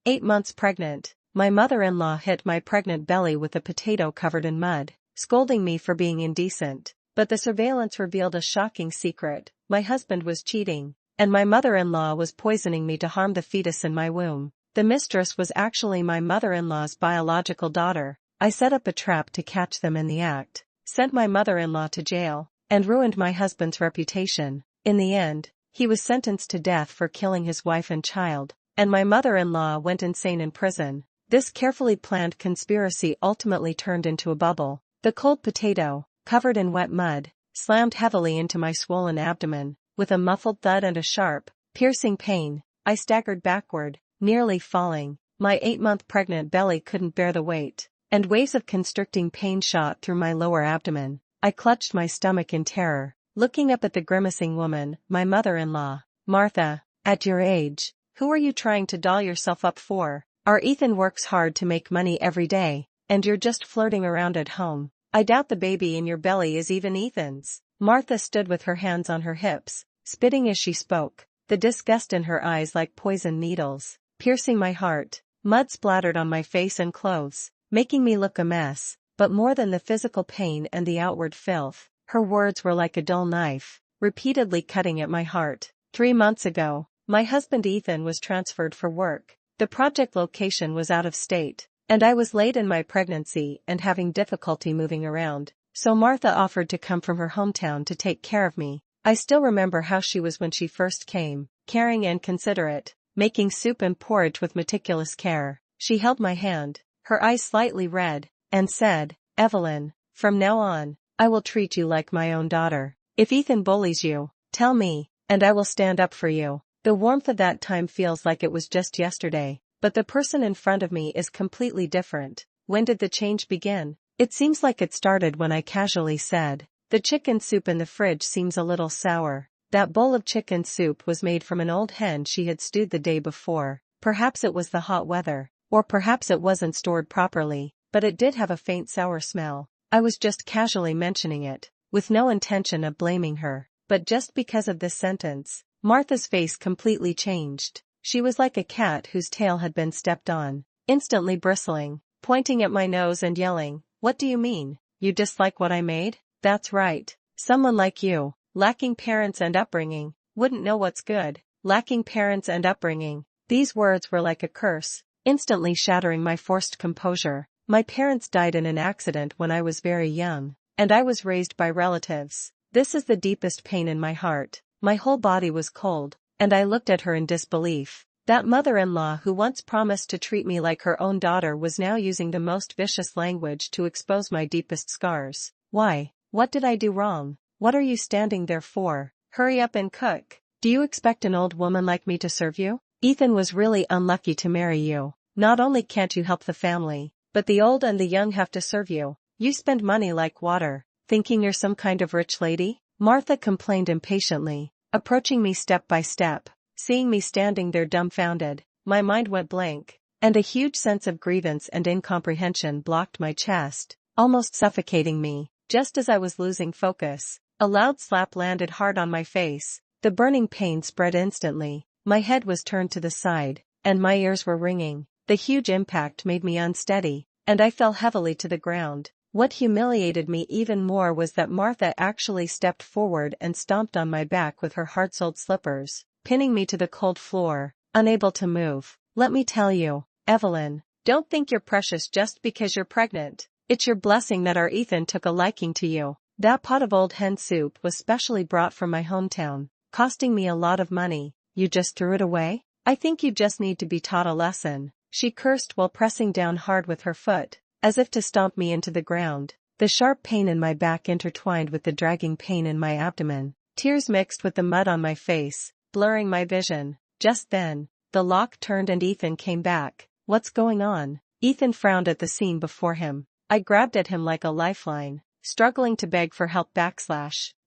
8 months pregnant, my mother-in-law hit my pregnant belly with a potato covered in mud, scolding me for being indecent. But the surveillance revealed a shocking secret: my husband was cheating, and my mother-in-law was poisoning me to harm the fetus in my womb. The mistress was actually my mother-in-law's biological daughter. I set up a trap to catch them in the act, sent my mother-in-law to jail, and ruined my husband's reputation. In the end, he was sentenced to death for killing his wife and child, and my mother-in-law went insane in prison. This carefully planned conspiracy ultimately turned into a bubble. The cold potato, covered in wet mud, slammed heavily into my swollen abdomen. With a muffled thud and a sharp, piercing pain, I staggered backward, nearly falling. My 8-month pregnant belly couldn't bear the weight, and waves of constricting pain shot through my lower abdomen. I clutched my stomach in terror, looking up at the grimacing woman, my mother-in-law. "Martha, at your age, who are you trying to doll yourself up for? Our Ethan works hard to make money every day, and you're just flirting around at home. I doubt the baby in your belly is even Ethan's." Martha stood with her hands on her hips, spitting as she spoke, the disgust in her eyes like poison needles, piercing my heart. Mud splattered on my face and clothes, making me look a mess. But more than the physical pain and the outward filth, her words were like a dull knife, repeatedly cutting at my heart. 3 months ago, my husband Ethan was transferred for work. The project location was out of state, and I was late in my pregnancy and having difficulty moving around. So Martha offered to come from her hometown to take care of me. I still remember how she was when she first came, caring and considerate, making soup and porridge with meticulous care. She held my hand, her eyes slightly red, and said, "Evelyn, from now on, I will treat you like my own daughter. If Ethan bullies you, tell me, and I will stand up for you." The warmth of that time feels like it was just yesterday, but the person in front of me is completely different. When did the change begin? It seems like it started when I casually said, "The chicken soup in the fridge seems a little sour." That bowl of chicken soup was made from an old hen she had stewed the day before. Perhaps it was the hot weather, or perhaps it wasn't stored properly, but it did have a faint sour smell. I was just casually mentioning it, with no intention of blaming her. But just because of this sentence, Martha's face completely changed. She was like a cat whose tail had been stepped on, instantly bristling, pointing at my nose and yelling, "What do you mean? You dislike what I made? That's right. Someone like you, lacking parents and upbringing, wouldn't know what's good." Lacking parents and upbringing. These words were like a curse, instantly shattering my forced composure. My parents died in an accident when I was very young, and I was raised by relatives. This is the deepest pain in my heart. My whole body was cold, and I looked at her in disbelief. That mother-in-law who once promised to treat me like her own daughter was now using the most vicious language to expose my deepest scars. "Why? What did I do wrong? What are you standing there for? Hurry up and cook. Do you expect an old woman like me to serve you? Ethan was really unlucky to marry you. Not only can't you help the family, but the old and the young have to serve you. You spend money like water, thinking you're some kind of rich lady?" Martha complained impatiently, approaching me step by step. Seeing me standing there dumbfounded, my mind went blank, and a huge sense of grievance and incomprehension blocked my chest, almost suffocating me. Just as I was losing focus, a loud slap landed hard on my face. The burning pain spread instantly. My head was turned to the side, and my ears were ringing. The huge impact made me unsteady, and I fell heavily to the ground. What humiliated me even more was that Martha actually stepped forward and stomped on my back with her hard-soled slippers, pinning me to the cold floor, unable to move. "Let me tell you, Evelyn, don't think you're precious just because you're pregnant. It's your blessing that our Ethan took a liking to you. That pot of old hen soup was specially brought from my hometown, costing me a lot of money. You just threw it away? I think you just need to be taught a lesson." She cursed while pressing down hard with her foot, as if to stomp me into the ground. The sharp pain in my back intertwined with the dragging pain in my abdomen. Tears mixed with the mud on my face, blurring my vision. Just then, the lock turned and Ethan came back. "What's going on?" Ethan frowned at the scene before him. I grabbed at him like a lifeline, struggling to beg for help.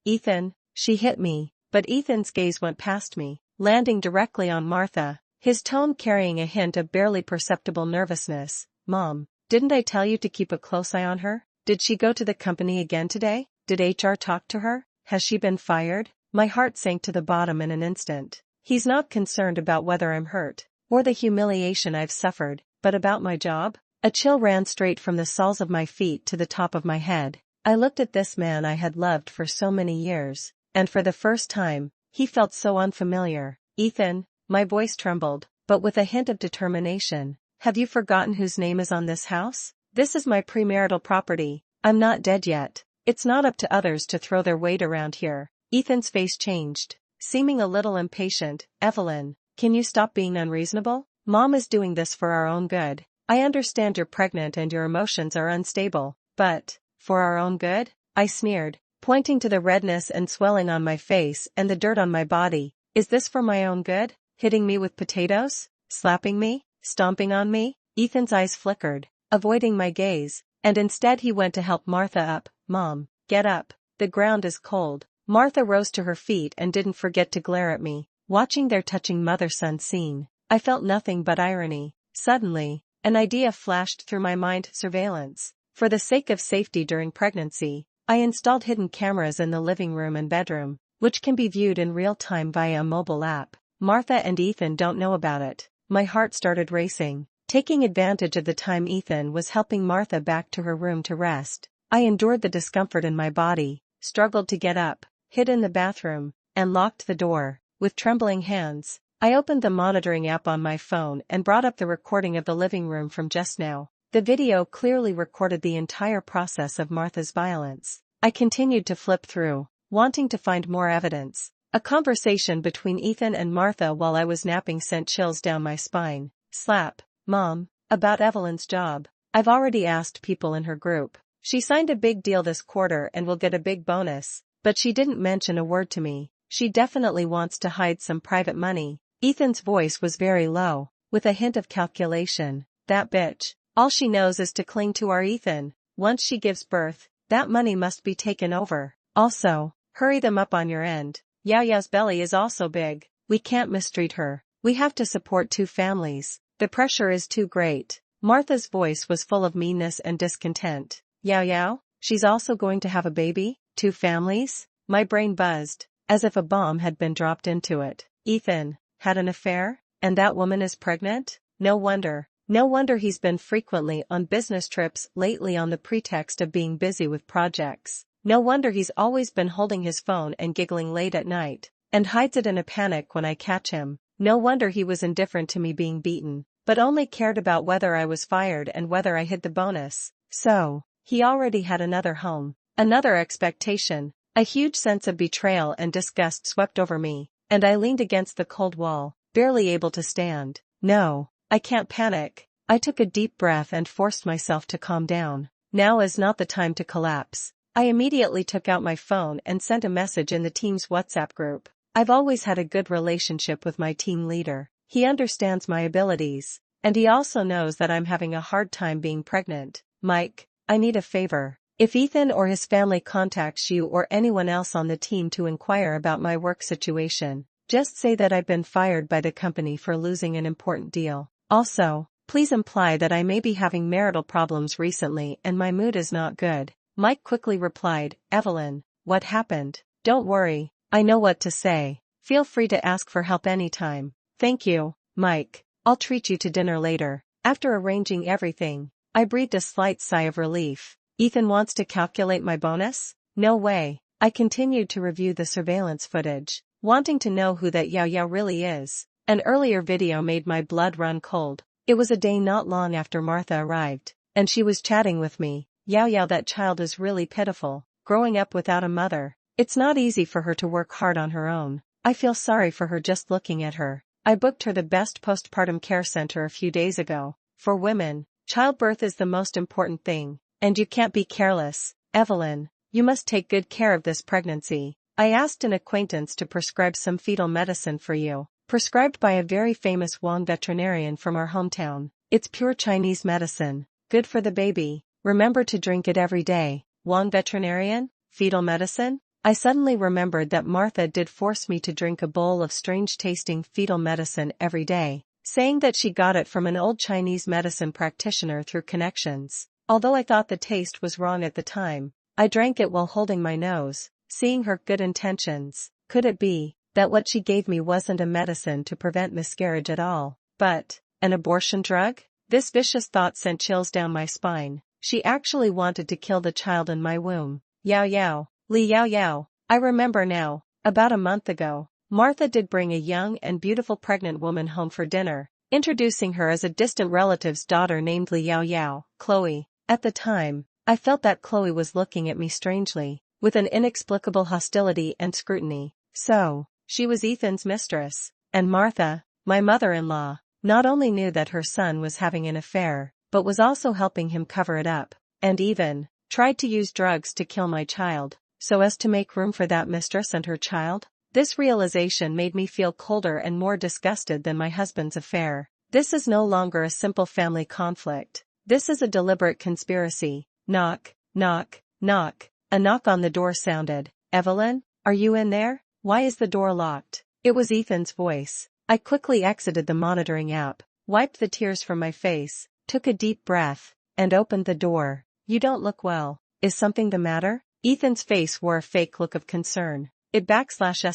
"Ethan," she hit me, but Ethan's gaze went past me, landing directly on Martha, his tone carrying a hint of barely perceptible nervousness. "Mom, didn't I tell you to keep a close eye on her? Did she go to the company again today? Did HR talk to her? Has she been fired?" My heart sank to the bottom in an instant. He's not concerned about whether I'm hurt. or the humiliation I've suffered, but about my job? A chill ran straight from the soles of my feet to the top of my head. I looked at this man I had loved for so many years, and for the first time, he felt so unfamiliar. Ethan, my voice trembled, but with a hint of determination. Have you forgotten whose name is on this house? This is my premarital property. I'm not dead yet. It's not up to others to throw their weight around here. Ethan's face changed, seeming a little impatient. Evelyn, can you stop being unreasonable? Mom is doing this for our own good. I understand you're pregnant and your emotions are unstable, but, for our own good? I sneered, pointing to the redness and swelling on my face and the dirt on my body. Is this for my own good? Hitting me with potatoes? Slapping me? Stomping on me? Ethan's eyes flickered, avoiding my gaze, and instead he went to help Martha up. Mom, get up. The ground is cold. Martha rose to her feet and didn't forget to glare at me. Watching their touching mother-son scene, I felt nothing but irony. Suddenly, an idea flashed through my mind: surveillance. For the sake of safety during pregnancy, I installed hidden cameras in the living room and bedroom, which can be viewed in real time via a mobile app. Martha and Ethan don't know about it. My heart started racing. Taking advantage of the time Ethan was helping Martha back to her room to rest, I endured the discomfort in my body, struggled to get up, hid in the bathroom, and locked the door. With trembling hands, I opened the monitoring app on my phone and brought up the recording of the living room from just now. The video clearly recorded the entire process of Martha's violence. I continued to flip through, wanting to find more evidence. A conversation between Ethan and Martha while I was napping sent chills down my spine. Slap. Mom, about Evelyn's job. I've already asked people in her group. She signed a big deal this quarter and will get a big bonus, but she didn't mention a word to me. She definitely wants to hide some private money. Ethan's voice was very low, with a hint of calculation. That bitch. All she knows is to cling to our Ethan. Once she gives birth, that money must be taken over. Also, hurry them up on your end. Yao Yao's belly is also big. We can't mistreat her. We have to support 2 families. The pressure is too great. Martha's voice was full of meanness and discontent. Yao Yao? She's also going to have a baby? 2 families? My brain buzzed, as if a bomb had been dropped into it. Ethan had an affair? And that woman is pregnant? No wonder. No wonder he's been frequently on business trips lately on the pretext of being busy with projects. No wonder he's always been holding his phone and giggling late at night, and hides it in a panic when I catch him. No wonder he was indifferent to me being beaten, but only cared about whether I was fired and whether I hid the bonus. So, he already had another home, another expectation. A huge sense of betrayal and disgust swept over me, and I leaned against the cold wall, barely able to stand. No, I can't panic. I took a deep breath and forced myself to calm down. Now is not the time to collapse. I immediately took out my phone and sent a message in the team's WhatsApp group. I've always had a good relationship with my team leader. He understands my abilities, and he also knows that I'm having a hard time being pregnant. Mike, I need a favor. If Ethan or his family contacts you or anyone else on the team to inquire about my work situation, just say that I've been fired by the company for losing an important deal. Also, please imply that I may be having marital problems recently and my mood is not good. Mike quickly replied, Evelyn, what happened? Don't worry, I know what to say. Feel free to ask for help anytime. Thank you, Mike. I'll treat you to dinner later. After arranging everything, I breathed a slight sigh of relief. Ethan wants to calculate my bonus? No way. I continued to review the surveillance footage, wanting to know who that Yao Yao really is. An earlier video made my blood run cold. It was a day not long after Martha arrived, and she was chatting with me. Yao Yao, that child is really pitiful, growing up without a mother. It's not easy for her to work hard on her own. I feel sorry for her just looking at her. I booked her the best postpartum care center a few days ago. For women, childbirth is the most important thing, and you can't be careless. Evelyn, you must take good care of this pregnancy. I asked an acquaintance to prescribe some fetal medicine for you, prescribed by a very famous Wang veterinarian from our hometown. It's pure Chinese medicine, good for the baby. Remember to drink it every day. Wang veterinarian? Fetal medicine? I suddenly remembered that Martha did force me to drink a bowl of strange-tasting fetal medicine every day, saying that she got it from an old Chinese medicine practitioner through connections. Although I thought the taste was wrong at the time, I drank it while holding my nose, seeing her good intentions. Could it be that what she gave me wasn't a medicine to prevent miscarriage at all? But, an abortion drug? This vicious thought sent chills down my spine. She actually wanted to kill the child in my womb. Yao Yao, Li Yao Yao. I remember now. About a month ago, Martha did bring a young and beautiful pregnant woman home for dinner, introducing her as a distant relative's daughter named Li Yao Yao, Chloe. At the time, I felt that Chloe was looking at me strangely, with an inexplicable hostility and scrutiny. So, she was Ethan's mistress, and Martha, my mother-in-law, not only knew that her son was having an affair, but was also helping him cover it up, and even tried to use drugs to kill my child, so as to make room for that mistress and her child. This realization made me feel colder and more disgusted than my husband's affair. This is no longer a simple family conflict. This is a deliberate conspiracy. Knock, knock, knock. A knock on the door sounded. Evelyn, are you in there? Why is the door locked? It was Ethan's voice. I quickly exited the monitoring app, wiped the tears from my face, took a deep breath, and opened the door. You don't look well. Is something the matter? Ethan's face wore a fake look of concern. It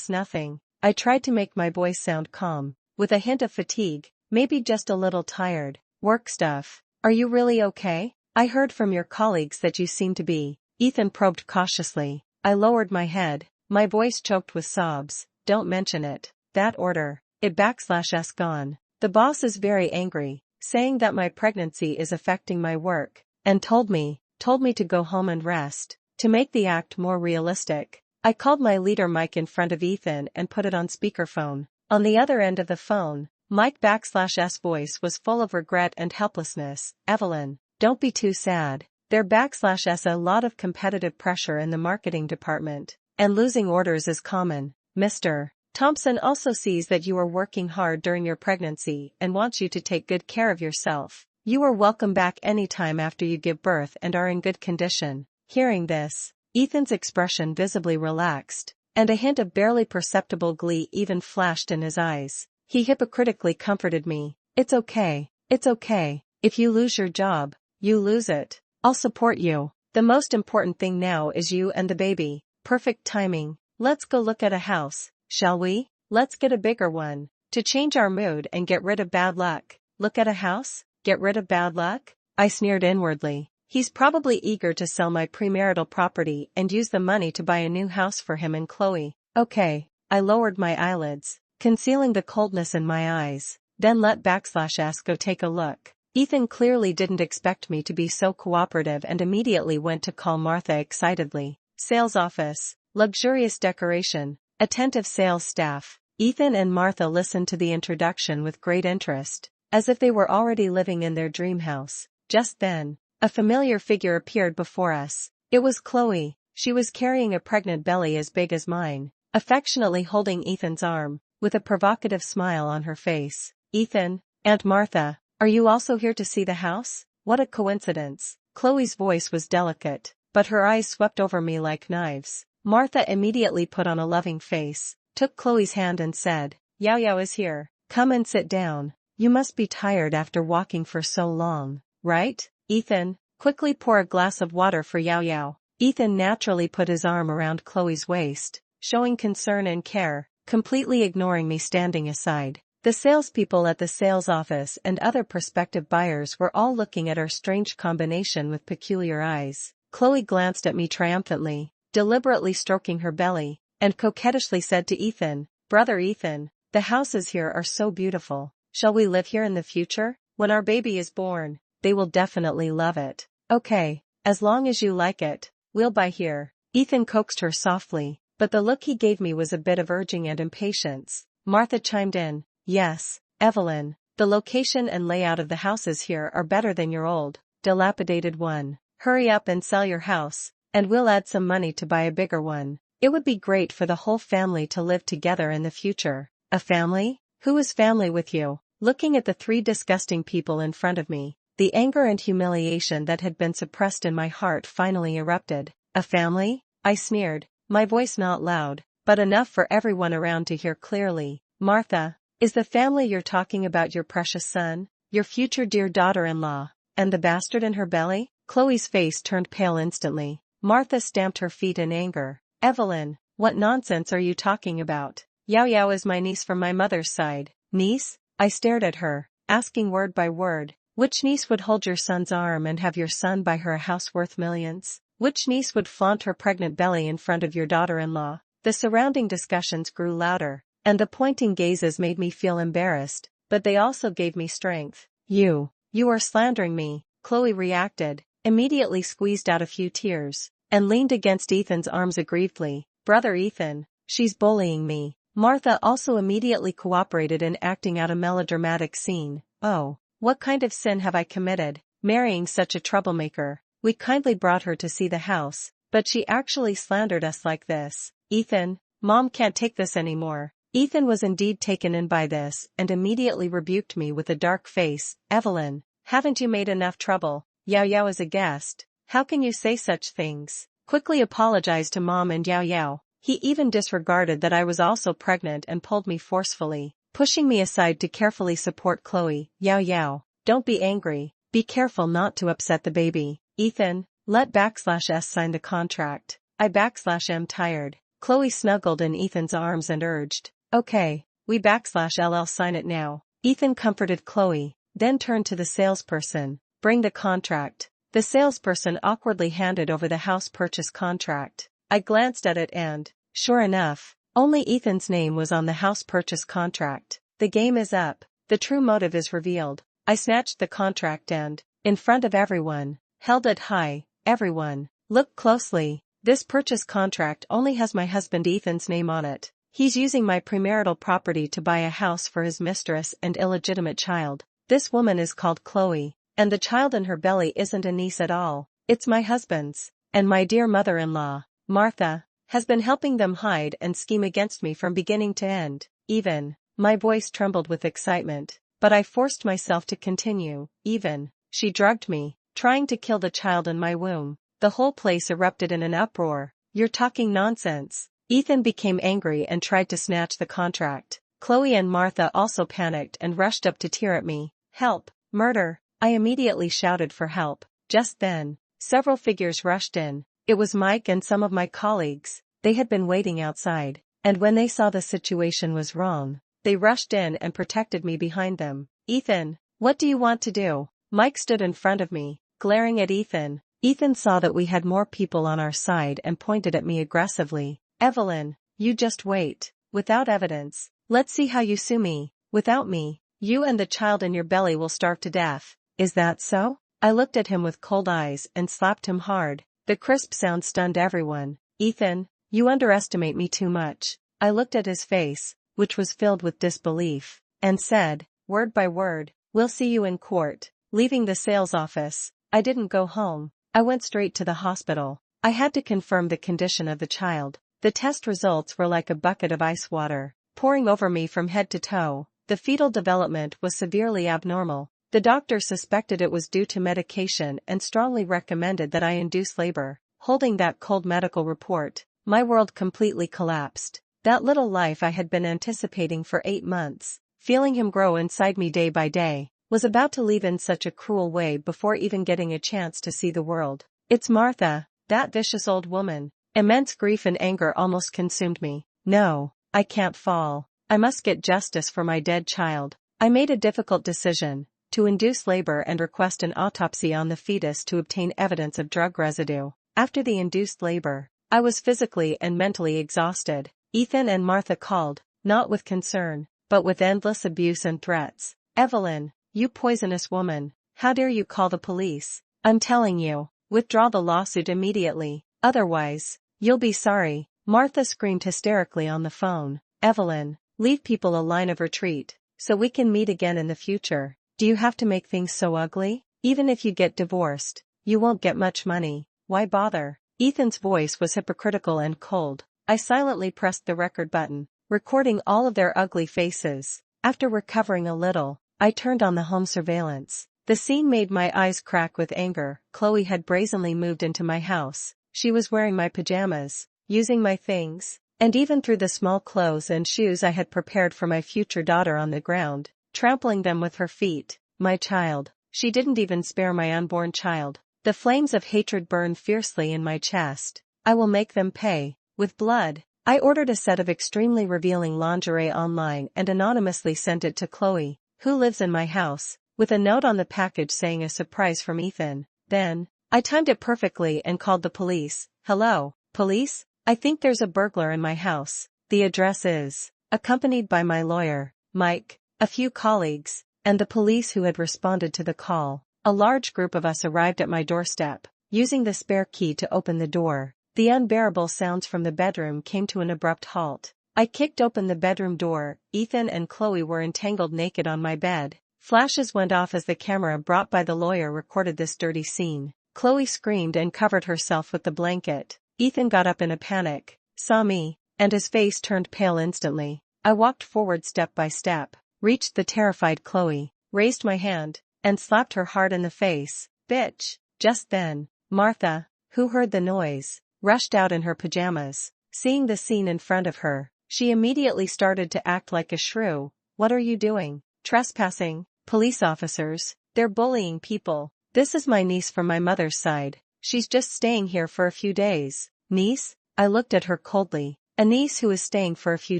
nothing. I tried to make my voice sound calm, with a hint of fatigue, maybe just a little tired. Work stuff. Are you really okay? I heard from your colleagues that you seem to be. Ethan probed cautiously. I lowered my head, my voice choked with sobs. Don't mention it. That order. It gone. The boss is very angry, saying that my pregnancy is affecting my work, and told me to go home and rest. To make the act more realistic, I called my leader Mike in front of Ethan and put it on speakerphone. On the other end of the phone, Mike*'s voice was full of regret and helplessness. Evelyn, don't be too sad. There**s a lot of competitive pressure in the marketing department, and losing orders is common. Mr. Thompson also sees that you are working hard during your pregnancy and wants you to take good care of yourself. You are welcome back anytime after you give birth and are in good condition. Hearing this, Ethan's expression visibly relaxed, and a hint of barely perceptible glee even flashed in his eyes. He hypocritically comforted me. It's okay. If you lose your job, you lose it. I'll support you. The most important thing now is you and the baby. Perfect timing. Let's go look at a house, shall we? Let's get a bigger one, to change our mood and get rid of bad luck. Look at a house? Get rid of bad luck? I sneered inwardly. He's probably eager to sell my premarital property and use the money to buy a new house for him and Chloe. Okay. I lowered my eyelids, concealing the coldness in my eyes, then let**s go take a look. Ethan clearly didn't expect me to be so cooperative and immediately went to call Martha excitedly. Sales office, luxurious decoration, attentive sales staff. Ethan and Martha listened to the introduction with great interest, as if they were already living in their dream house. Just then, a familiar figure appeared before us. It was Chloe. She was carrying a pregnant belly as big as mine, affectionately holding Ethan's arm, with a provocative smile on her face. Ethan, Aunt Martha, are you also here to see the house? What a coincidence. Chloe's voice was delicate, but her eyes swept over me like knives. Martha immediately put on a loving face, took Chloe's hand and said, Yao Yao is here. Come and sit down. You must be tired after walking for so long, right? Ethan, quickly pour a glass of water for Yao Yao. Ethan naturally put his arm around Chloe's waist, showing concern and care, completely ignoring me standing aside. The salespeople at the sales office and other prospective buyers were all looking at our strange combination with peculiar eyes. Chloe glanced at me triumphantly, deliberately stroking her belly, and coquettishly said to Ethan, Brother Ethan, the houses here are so beautiful. Shall we live here in the future? When our baby is born, they will definitely love it. Okay, as long as you like it, we'll buy here. Ethan coaxed her softly, but the look he gave me was a bit of urging and impatience. Martha chimed in, Yes, Evelyn, the location and layout of the houses here are better than your old, dilapidated one. Hurry up and sell your house, and we'll add some money to buy a bigger one. It would be great for the whole family to live together in the future. A family? Who is family with you? Looking at the three disgusting people in front of me, the anger and humiliation that had been suppressed in my heart finally erupted. A family? I sneered, my voice not loud, but enough for everyone around to hear clearly. Martha, is the family you're talking about your precious son, your future dear daughter-in-law, and the bastard in her belly? Chloe's face turned pale instantly. Martha stamped her feet in anger. Evelyn, what nonsense are you talking about? Yao Yao is my niece from my mother's side. Niece? I stared at her, asking word by word, which niece would hold your son's arm and have your son buy her a house worth millions? Which niece would flaunt her pregnant belly in front of your daughter-in-law? The surrounding discussions grew louder, and the pointing gazes made me feel embarrassed, but they also gave me strength. You are slandering me, Chloe reacted, immediately squeezed out a few tears, and leaned against Ethan's arms aggrievedly. Brother Ethan, she's bullying me. Martha also immediately cooperated in acting out a melodramatic scene. Oh, what kind of sin have I committed, marrying such a troublemaker? We kindly brought her to see the house, but she actually slandered us like this. Ethan, Mom can't take this anymore. Ethan was indeed taken in by this and immediately rebuked me with a dark face. Evelyn, haven't you made enough trouble? Yao Yao is a guest. How can you say such things? Quickly apologized to Mom and Yao Yao. He even disregarded that I was also pregnant and pulled me forcefully, pushing me aside to carefully support Chloe. Yao Yao, don't be angry. Be careful not to upset the baby. Ethan, let /S sign the contract. I/am tired. Chloe snuggled in Ethan's arms and urged. Okay, we /LL sign it now. Ethan comforted Chloe, then turned to the salesperson. Bring the contract. The salesperson awkwardly handed over the house purchase contract. I glanced at it and, sure enough, only Ethan's name was on the house purchase contract. The game is up. The true motive is revealed. I snatched the contract and, in front of everyone, held it high. Everyone, look closely. This purchase contract only has my husband Ethan's name on it. He's using my premarital property to buy a house for his mistress and illegitimate child. This woman is called Chloe, and the child in her belly isn't a niece at all. It's my husband's, and my dear mother-in-law, Martha, has been helping them hide and scheme against me from beginning to end. Even, my voice trembled with excitement, but I forced myself to continue. Even, she drugged me, trying to kill the child in my womb. The whole place erupted in an uproar. You're talking nonsense. Ethan became angry and tried to snatch the contract. Chloe and Martha also panicked and rushed up to tear at me. Help! Murder! I immediately shouted for help. Just then, several figures rushed in. It was Mike and some of my colleagues. They had been waiting outside, and when they saw the situation was wrong, they rushed in and protected me behind them. Ethan, what do you want to do? Mike stood in front of me, glaring at Ethan. Ethan saw that we had more people on our side and pointed at me aggressively. Evelyn, you just wait. Without evidence, let's see how you sue me. Without me, you and the child in your belly will starve to death. Is that so? I looked at him with cold eyes and slapped him hard. The crisp sound stunned everyone. Ethan, you underestimate me too much. I looked at his face, which was filled with disbelief, and said, word by word, we'll see you in court. Leaving the sales office, I didn't go home. I went straight to the hospital. I had to confirm the condition of the child. The test results were like a bucket of ice water, pouring over me from head to toe. The fetal development was severely abnormal. The doctor suspected it was due to medication and strongly recommended that I induce labor. Holding that cold medical report, my world completely collapsed. That little life I had been anticipating for 8 months, feeling him grow inside me day by day, was about to leave in such a cruel way before even getting a chance to see the world. It's Martha, that vicious old woman. Immense grief and anger almost consumed me. No, I can't fall. I must get justice for my dead child. I made a difficult decision, to induce labor and request an autopsy on the fetus to obtain evidence of drug residue. After the induced labor, I was physically and mentally exhausted. Ethan and Martha called, not with concern, but with endless abuse and threats. Evelyn, you poisonous woman, how dare you call the police? I'm telling you, withdraw the lawsuit immediately, otherwise, you'll be sorry. Martha screamed hysterically on the phone. Evelyn, leave people a line of retreat, so we can meet again in the future. Do you have to make things so ugly? Even if you get divorced, you won't get much money. Why bother? Ethan's voice was hypocritical and cold. I silently pressed the record button, recording all of their ugly faces. After recovering a little, I turned on the home surveillance. The scene made my eyes crack with anger. Chloe had brazenly moved into my house. She was wearing my pajamas, using my things, and even threw the small clothes and shoes I had prepared for my future daughter on the ground, trampling them with her feet. My child. She didn't even spare my unborn child. The flames of hatred burned fiercely in my chest. I will make them pay. With blood. I ordered a set of extremely revealing lingerie online and anonymously sent it to Chloe. Who lives in my house, with a note on the package saying a surprise from Ethan. Then, I timed it perfectly and called the police. Hello, police? I think there's a burglar in my house. The address is, accompanied by my lawyer, Mike, a few colleagues, and the police who had responded to the call. A large group of us arrived at my doorstep, using the spare key to open the door. The unbearable sounds from the bedroom came to an abrupt halt. I kicked open the bedroom door. Ethan and Chloe were entangled naked on my bed. Flashes went off as the camera brought by the lawyer recorded this dirty scene. Chloe screamed and covered herself with the blanket. Ethan got up in a panic, saw me, and his face turned pale instantly. I walked forward step by step, reached the terrified Chloe, raised my hand, and slapped her hard in the face. Bitch! Just then, Martha, who heard the noise, rushed out in her pajamas. Seeing the scene in front of her, she immediately started to act like a shrew. What are you doing? Trespassing? Police officers, they're bullying people. This is my niece from my mother's side. She's just staying here for a few days. Niece? I looked at her coldly. A niece who is staying for a few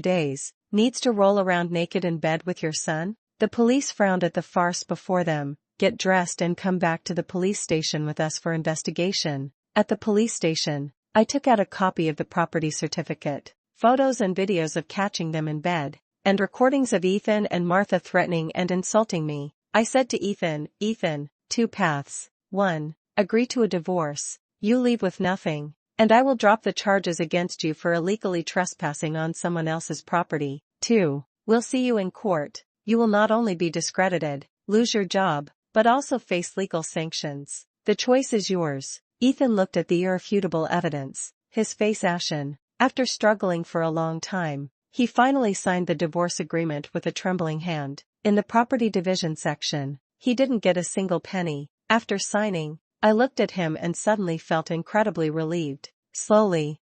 days, needs to roll around naked in bed with your son? The police frowned at the farce before them. Get dressed and come back to the police station with us for investigation. At the police station, I took out a copy of the property certificate, photos and videos of catching them in bed, and recordings of Ethan and Martha threatening and insulting me. I said to Ethan, Ethan, 2 paths. 1. Agree to a divorce. You leave with nothing, and I will drop the charges against you for illegally trespassing on someone else's property. 2. We'll see you in court. You will not only be discredited, lose your job, but also face legal sanctions. The choice is yours. Ethan looked at the irrefutable evidence, his face ashen. After struggling for a long time, he finally signed the divorce agreement with a trembling hand. In the property division section, he didn't get a single penny. After signing, I looked at him and suddenly felt incredibly relieved. Slowly,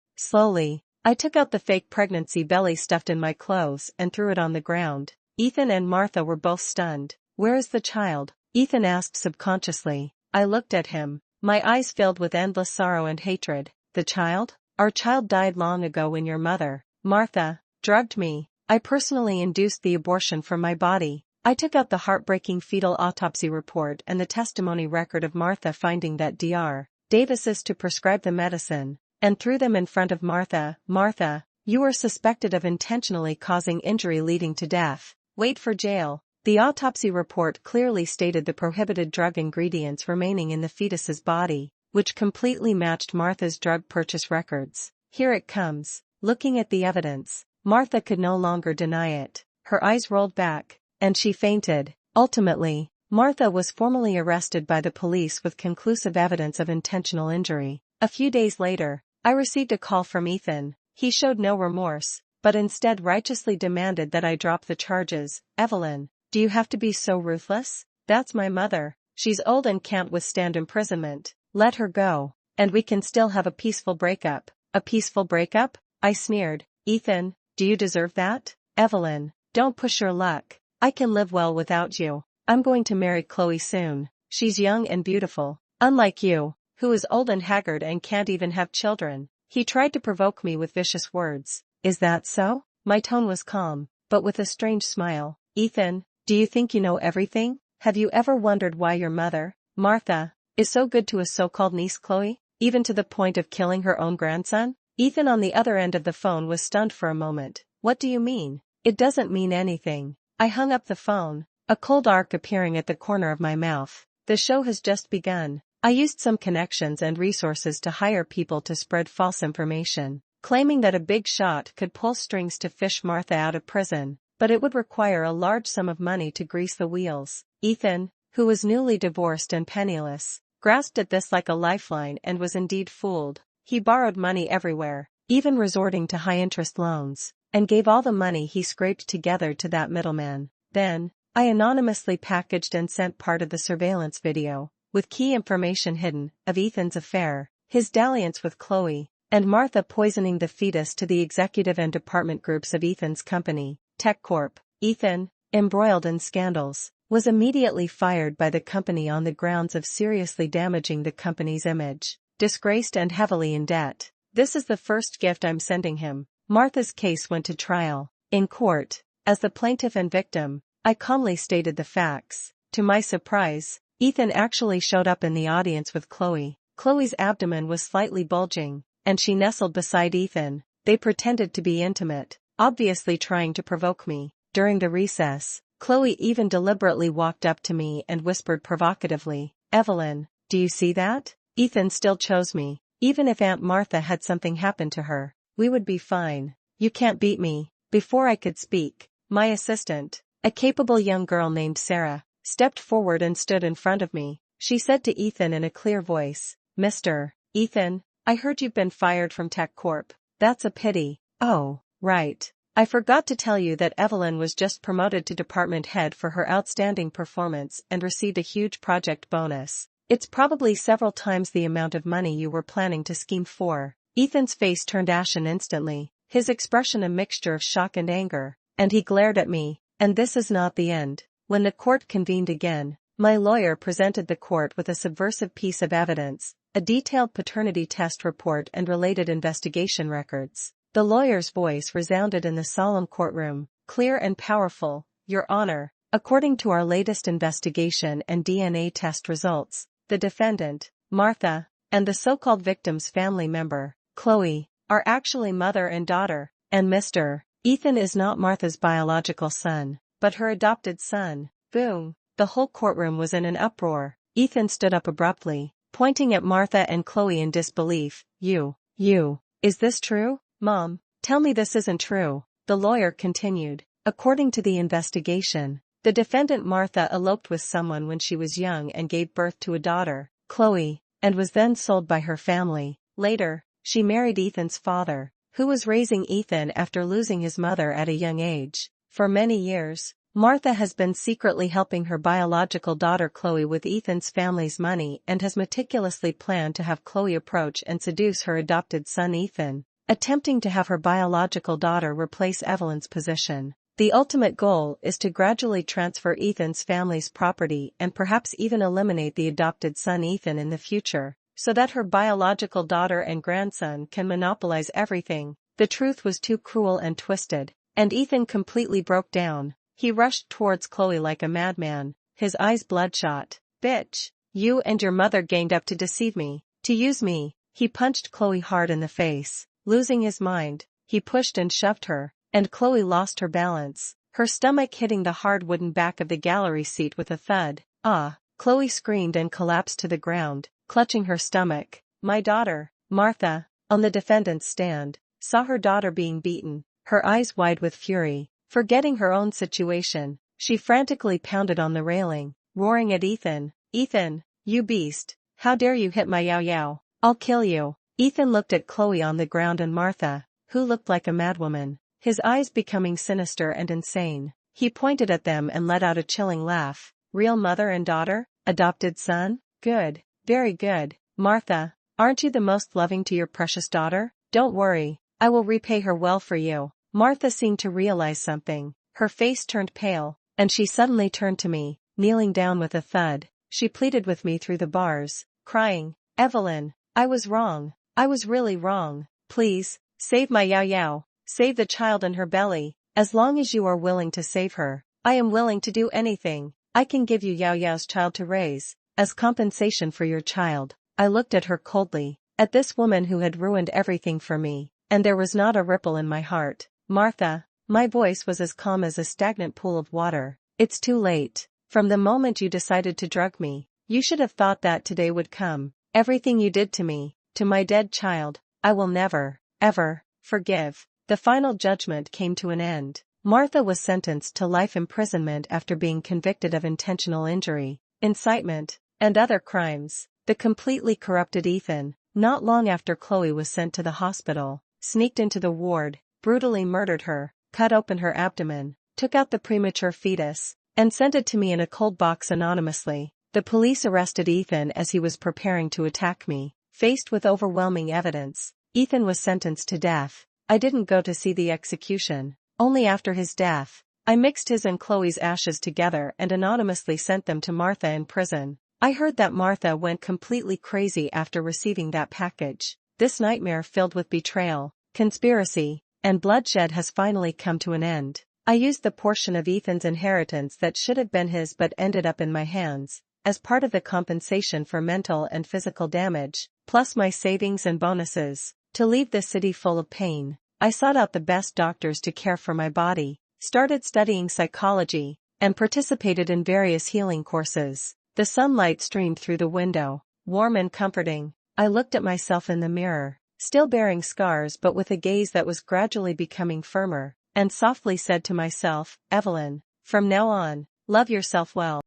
I took out the fake pregnancy belly stuffed in my clothes and threw it on the ground. Ethan and Martha were both stunned. Where is the child? Ethan asked subconsciously. I looked at him, my eyes filled with endless sorrow and hatred. The child? Our child died long ago when your mother, Martha, drugged me. I personally induced the abortion from my body. I took out the heartbreaking fetal autopsy report and the testimony record of Martha finding that Dr. Davis's to prescribe the medicine, and threw them in front of Martha. Martha, you are suspected of intentionally causing injury leading to death. Wait for jail. The autopsy report clearly stated the prohibited drug ingredients remaining in the fetus's body, which completely matched Martha's drug purchase records. Here it comes. Looking at the evidence, Martha could no longer deny it. Her eyes rolled back, and she fainted. Ultimately, Martha was formally arrested by the police with conclusive evidence of intentional injury. A few days later, I received a call from Ethan. He showed no remorse, but instead righteously demanded that I drop the charges. Evelyn, do you have to be so ruthless? That's my mother. She's old and can't withstand imprisonment. Let her go, and we can still have a peaceful breakup. A peaceful breakup? I sneered. Ethan, do you deserve that? Evelyn, don't push your luck. I can live well without you. I'm going to marry Chloe soon. She's young and beautiful, unlike you, who is old and haggard and can't even have children. He tried to provoke me with vicious words. Is that so? My tone was calm, but with a strange smile. Ethan, do you think you know everything? Have you ever wondered why your mother, Martha, is so good to a so-called niece Chloe, even to the point of killing her own grandson? Ethan on the other end of the phone was stunned for a moment. What do you mean? It doesn't mean anything. I hung up the phone, a cold arc appearing at the corner of my mouth. The show has just begun. I used some connections and resources to hire people to spread false information, claiming that a big shot could pull strings to fish Martha out of prison, but it would require a large sum of money to grease the wheels. Ethan, who was newly divorced and penniless, grasped at this like a lifeline and was indeed fooled. He borrowed money everywhere, even resorting to high-interest loans, and gave all the money he scraped together to that middleman. Then, I anonymously packaged and sent part of the surveillance video, with key information hidden, of Ethan's affair, his dalliance with Chloe, and Martha poisoning the fetus to the executive and department groups of Ethan's company, Tech Corp. Ethan, embroiled in scandals, was immediately fired by the company on the grounds of seriously damaging the company's image. Disgraced and heavily in debt. This is the first gift I'm sending him. Martha's case went to trial. In court, as the plaintiff and victim, I calmly stated the facts. To my surprise, Ethan actually showed up in the audience with Chloe. Chloe's abdomen was slightly bulging, and she nestled beside Ethan. They pretended to be intimate, obviously trying to provoke me. During the recess, Chloe even deliberately walked up to me and whispered provocatively, "Evelyn, do you see that? Ethan still chose me. Even if Aunt Martha had something happen to her, we would be fine. You can't beat me." Before I could speak, my assistant, a capable young girl named Sarah, stepped forward and stood in front of me. She said to Ethan in a clear voice, "Mr. Ethan, I heard you've been fired from Tech Corp. That's a pity." "Oh, right. I forgot to tell you that Evelyn was just promoted to department head for her outstanding performance and received a huge project bonus. It's probably several times the amount of money you were planning to scheme for." Ethan's face turned ashen instantly, his expression a mixture of shock and anger, and he glared at me. And this is not the end. When the court convened again, my lawyer presented the court with a subversive piece of evidence, a detailed paternity test report and related investigation records. The lawyer's voice resounded in the solemn courtroom, clear and powerful. "Your Honor, according to our latest investigation and DNA test results, the defendant, Martha, and the so-called victim's family member, Chloe, are actually mother and daughter, and Mr. Ethan is not Martha's biological son, but her adopted son." Boom! The whole courtroom was in an uproar. Ethan stood up abruptly, pointing at Martha and Chloe in disbelief. You, is this true? Mom, tell me this isn't true." The lawyer continued. "According to the investigation, the defendant Martha eloped with someone when she was young and gave birth to a daughter, Chloe, and was then sold by her family. Later, she married Ethan's father, who was raising Ethan after losing his mother at a young age. For many years, Martha has been secretly helping her biological daughter Chloe with Ethan's family's money and has meticulously planned to have Chloe approach and seduce her adopted son Ethan, attempting to have her biological daughter replace Evelyn's position. The ultimate goal is to gradually transfer Ethan's family's property and perhaps even eliminate the adopted son Ethan in the future, so that her biological daughter and grandson can monopolize everything. The truth was too cruel and twisted, and Ethan completely broke down. He rushed towards Chloe like a madman, his eyes bloodshot. "Bitch, you and your mother ganged up to deceive me, to use me." He punched Chloe hard in the face. Losing his mind, he pushed and shoved her, and Chloe lost her balance, her stomach hitting the hard wooden back of the gallery seat with a thud. "Ah!" Chloe screamed and collapsed to the ground, clutching her stomach. My daughter, Martha, on the defendant's stand, saw her daughter being beaten, her eyes wide with fury. Forgetting her own situation, she frantically pounded on the railing, roaring at Ethan. "Ethan, you beast, how dare you hit my Yao? I'll kill you." Ethan looked at Chloe on the ground and Martha, who looked like a madwoman, his eyes becoming sinister and insane. He pointed at them and let out a chilling laugh. "Real mother and daughter? Adopted son? Good, very good. Martha, aren't you the most loving to your precious daughter? Don't worry, I will repay her well for you." Martha seemed to realize something. Her face turned pale, and she suddenly turned to me, kneeling down with a thud. She pleaded with me through the bars, crying, "Evelyn, I was wrong. I was really wrong. Please, save my Yao. Save the child in her belly. As long as you are willing to save her, I am willing to do anything. I can give you Yao's child to raise, as compensation for your child." I looked at her coldly, at this woman who had ruined everything for me, and there was not a ripple in my heart. "Martha," my voice was as calm as a stagnant pool of water, "it's too late. From the moment you decided to drug me, you should have thought that today would come. Everything you did to me, to my dead child, I will never, ever, forgive." The final judgment came to an end. Martha was sentenced to life imprisonment after being convicted of intentional injury, incitement, and other crimes. The completely corrupted Ethan, not long after Chloe was sent to the hospital, sneaked into the ward, brutally murdered her, cut open her abdomen, took out the premature fetus, and sent it to me in a cold box anonymously. The police arrested Ethan as he was preparing to attack me. Faced with overwhelming evidence, Ethan was sentenced to death. I didn't go to see the execution. Only after his death, I mixed his and Chloe's ashes together and anonymously sent them to Martha in prison. I heard that Martha went completely crazy after receiving that package. This nightmare filled with betrayal, conspiracy, and bloodshed has finally come to an end. I used the portion of Ethan's inheritance that should have been his but ended up in my hands, as part of the compensation for mental and physical damage, plus my savings and bonuses, to leave the city full of pain. I sought out the best doctors to care for my body, started studying psychology, and participated in various healing courses. The sunlight streamed through the window, warm and comforting. I looked at myself in the mirror, still bearing scars but with a gaze that was gradually becoming firmer, and softly said to myself, Evelyn, from now on, love yourself well.